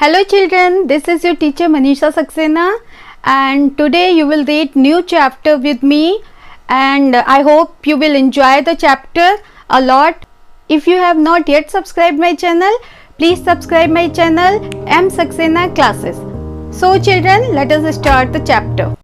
Hello children, this is your teacher Manisha Saxena and today you will read new chapter with me and I hope you will enjoy the chapter a lot. If you have not yet subscribed my channel, please subscribe my channel M Saxena Classes. So children, let us start the chapter.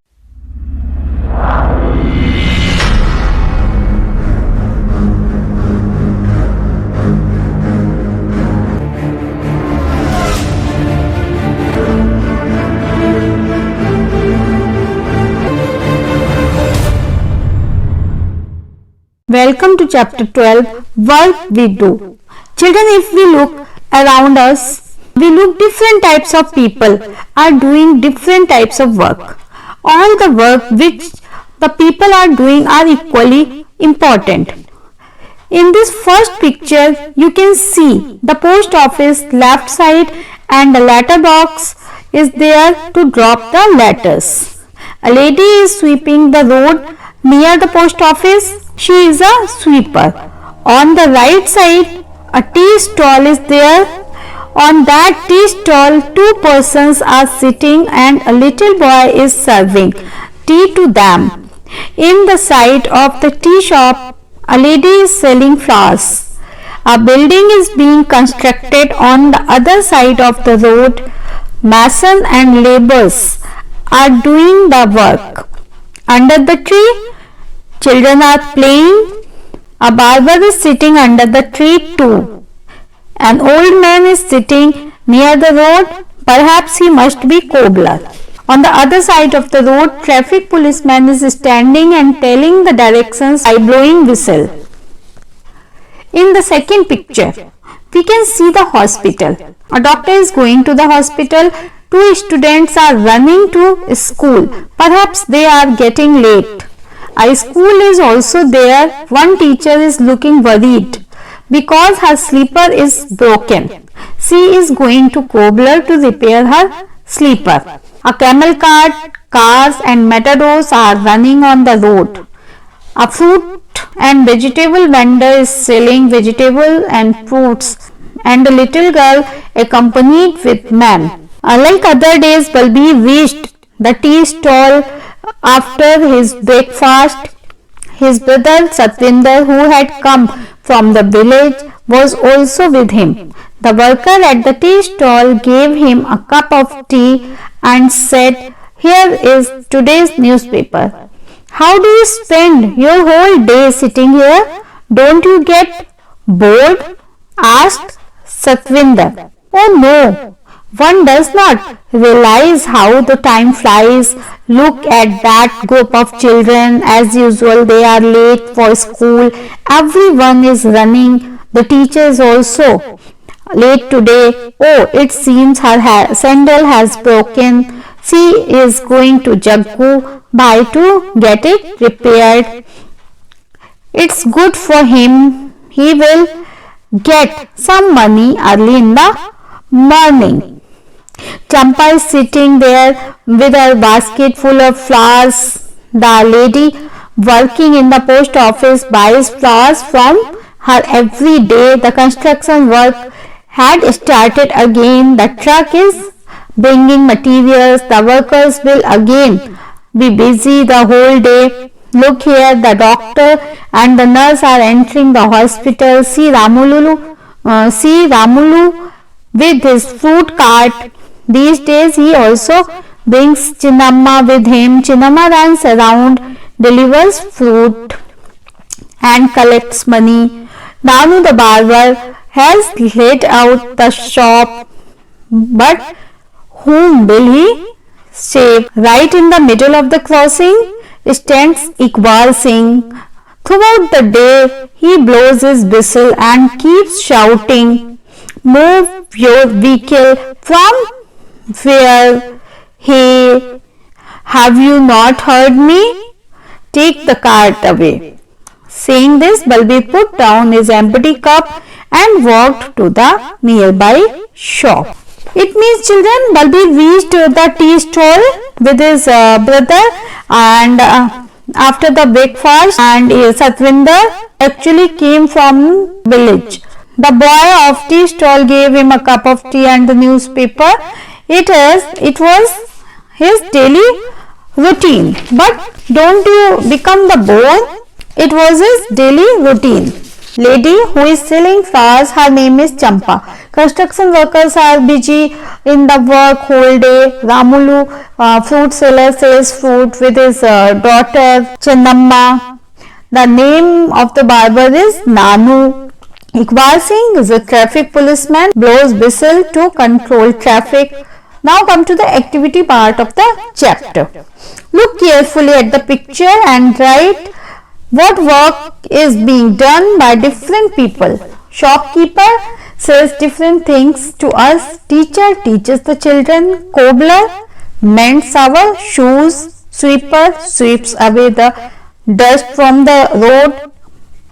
Welcome to chapter 12, Work We Do. Children, if we look around us, we look different types of people are doing different types of work. All the work which the people are doing are equally important. In this first picture, you can see the post office left side and a letter box is there to drop the letters. A lady is sweeping the road near the post office. She is a sweeper. On the right side, a tea stall is there. On that tea stall, two persons are sitting and a little boy is serving tea to them. In the side of the tea shop, a lady is selling flowers. A building is being constructed on the other side of the road. Mason and laborers are doing the work. Under the tree, children are playing. A barber is sitting under the tree too. An old man is sitting near the road. Perhaps he must be cobbler. On the other side of the road, traffic policeman is standing and telling the directions by blowing whistle. In the second picture, we can see the hospital. A doctor is going to the hospital. Two students are running to school. Perhaps they are getting late. A school is also there. One teacher is looking worried because her slipper is broken. She is going to cobbler to repair her slipper. A camel cart, cars and matadors are running on the road. A fruit and vegetable vendor is selling vegetables and fruits and a little girl accompanied with man. Like other days, Balbir reached the tea stall after his breakfast. His brother Satvinder, who had come from the village, was also with him. The worker at the tea stall gave him a cup of tea and said, "Here is today's newspaper. How do you spend your whole day sitting here? Don't you get bored?" asked Satvinder. "Oh no, one does not realize how the time flies. Look at that group of children. As usual, they are late for school. Everyone is running. The teacher is also late today. Oh, it seems her sandal has broken. She is going to Jaggu Bhai to get it repaired. It's good for him. He will get some money early in the morning." Champa is sitting there with a basket full of flowers. The lady working in the post office buys flowers from her every day. The construction work had started again. The truck is bringing materials. The workers will again be busy the whole day. Look here, the doctor and the nurse are entering the hospital. See Ramulu with his fruit cart. These days he also brings Chinnamma with him. Chinnamma runs around, delivers fruit and collects money. Nanu the barber has let out the shop, but whom will he shave? Right in the middle of the crossing stands Iqbal Singh. Throughout the day he blows his whistle and keeps shouting, "Move your vehicle from where? Hey, have you not heard me? Take the cart away." Saying this, Balbir put down his empty cup and walked to the nearby shop. It means, children, Balbir reached the tea stall with his brother and after the breakfast, and Satvinder actually came from village. The boy of tea stall gave him a cup of tea and the newspaper. It was his daily routine. But don't you become the bore? It was his daily routine. Lady who is selling flowers, her name is Champa. Construction workers are busy in the work whole day. Ramulu, fruit seller, sells fruit with his daughter Chennamma. The name of the barber is Nanu. Iqbal Singh is a traffic policeman, blows whistle to control traffic. Now come to the activity part of the chapter. Look carefully at the picture and write what work is being done by different people. Shopkeeper sells different things to us. Teacher teaches the children. Cobbler mends our shoes. Sweeper sweeps away the dust from the road.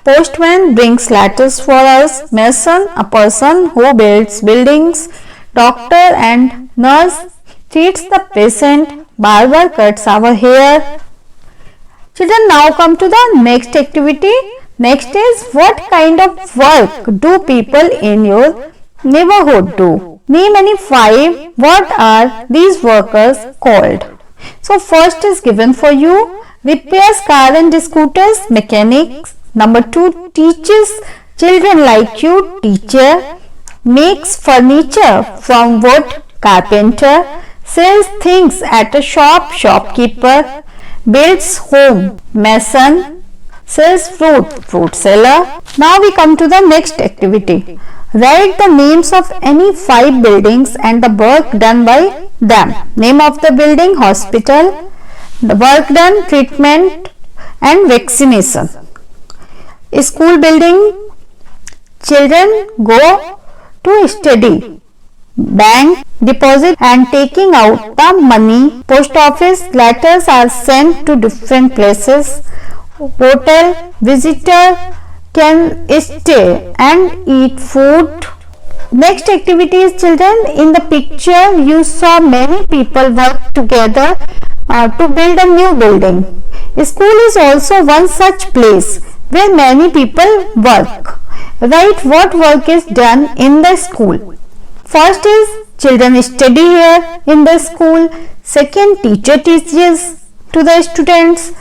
Postman brings letters for us. Mason, a person who builds buildings. Doctor and nurse treats the patient. Barber cuts our hair. Children, now come to the next activity. Next is, what kind of work do people in your neighborhood do? Name any 5. What are these workers called? So first is given for you. Repairs car and scooters, mechanics. Number 2, teaches children like you, teacher. Makes furniture from wood, carpenter. Sells things at a shop, shopkeeper. Builds home, mason. Sells fruit seller. Now we come to the next activity. Write the names of any 5 buildings and the work done by them. Name of the building, hospital. The work done, treatment and vaccination. School building, children go to study. Bank, deposit and taking out the money. Post office, letters are sent to different places. Hotel, visitor can stay and eat food. Next activity is, children, in the picture you saw many people work together to build a new building. School is also one such place where many people work. Write what work is done in the school. First is, children study here in the school. Second, teacher teaches to the students.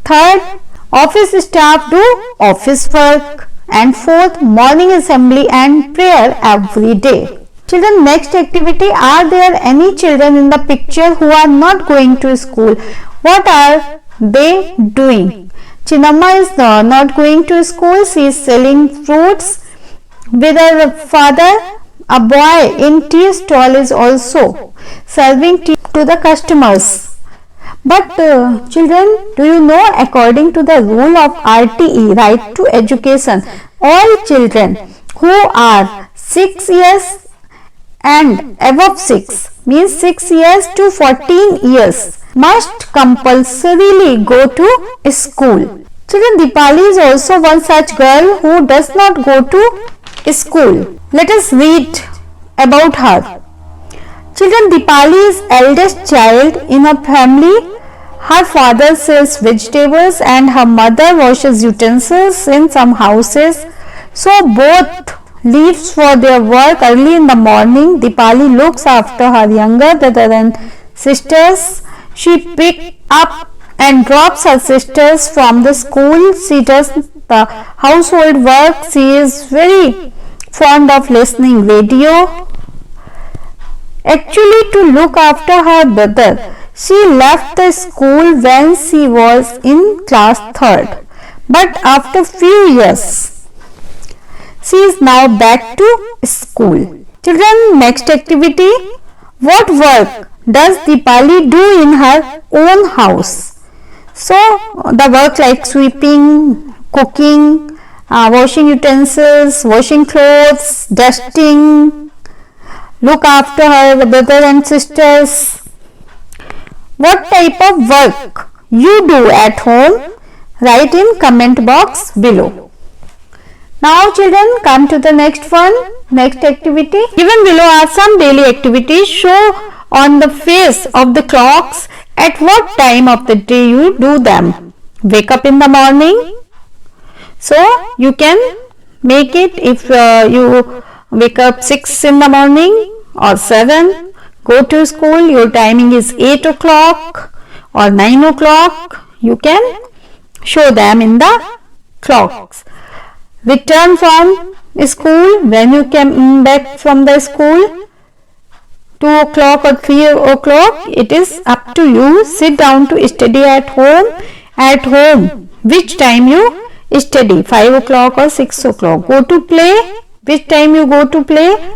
Third, office staff do office work. And fourth, morning assembly and prayer every day. Children, next activity, are there any children in the picture who are not going to school? What are they doing? Chennamma is not going to school. She is selling fruits with her father. A boy in tea stall is also serving tea to the customers. But children, do you know, according to the rule of RTE, Right to Education, all children who are 6 years and above 6, means 6 years to 14 years, must compulsorily go to school. Children, Dipali is also one such girl who does not go to school. Let us read about her. Children, Dipali is eldest child in a family. Her father sells vegetables and her mother washes utensils in some houses. So both leaves for their work early in the morning. Dipali looks after her younger brother and sisters. She picks up and drops her sisters from the school. She does the household work. She is very fond of listening radio. Actually, to look after her brother, she left the school when she was in class 3rd. But after few years, she is now back to school. Children, next activity. What work does Dipali do in her own house? So, the work like sweeping, cooking, washing utensils, washing clothes, dusting, look after her brother and sisters. What type of work you do at home? Write in comment box below. Now children, come to the next one, next activity. Given below are some daily activities. Show on the face of the clocks at what time of the day you do them. Wake up in the morning. So you can Make it if you wake up 6 in the morning or 7. Go to school, your timing is 8 o'clock or 9 o'clock. You can show them in the clocks. Return from school, when you come back from the school, 2 o'clock or 3 o'clock, it is up to you. Sit down to study at home. At home, which time you study, 5 o'clock or 6 o'clock. Go to play, which time you go to play.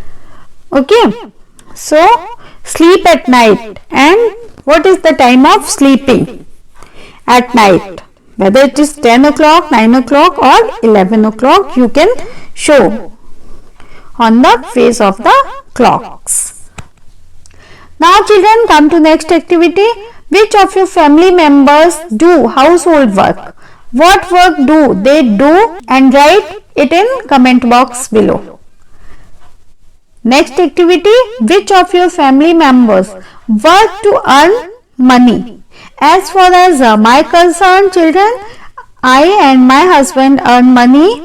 Okay, so sleep at night. And what is the time of sleeping at night? Whether it is 10 o'clock, 9 o'clock or 11 o'clock, you can show on the face of the clocks. Now children, come to next activity. Which of your family members do household work? What work do they do? And write it in comment box below. Next activity. Which of your family members work to earn money? As far as my concerned, children, I and my husband earn money.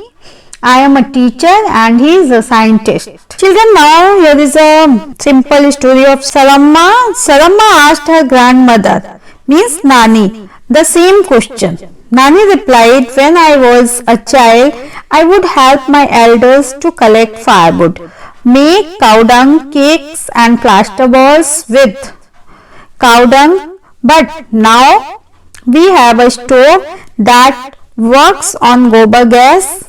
I am a teacher and he is a scientist. Children, now here is a simple story of Saramma. Saramma asked her grandmother, means Nani, the same question. Nani replied, when I was a child, I would help my elders to collect firewood, make cow dung cakes and plaster balls with cow dung. But now we have a stove that works on gobar gas.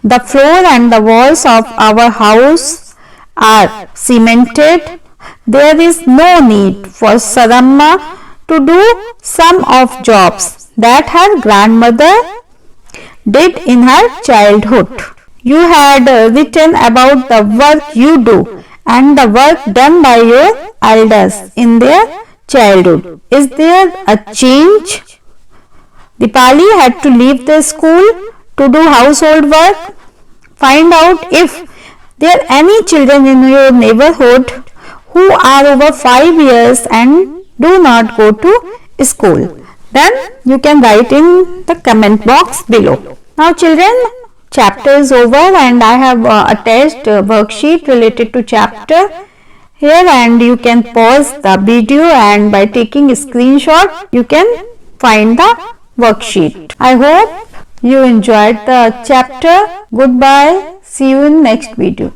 The floor and the walls of our house are cemented. There is no need for Saramma to do some of jobs that her grandmother did in her childhood. You had written about the work you do and the work done by your elders in their childhood. Is there a change? Dipali had to leave the school to do household work. Find out if there are any children in your neighborhood who are over 5 years and do not go to school. Then you can write in the comment box below. Now children, chapter is over and I have attached a worksheet related to chapter here, and you can pause the video and by taking a screenshot you can find the worksheet. I hope you enjoyed the chapter. Goodbye. See you in next video.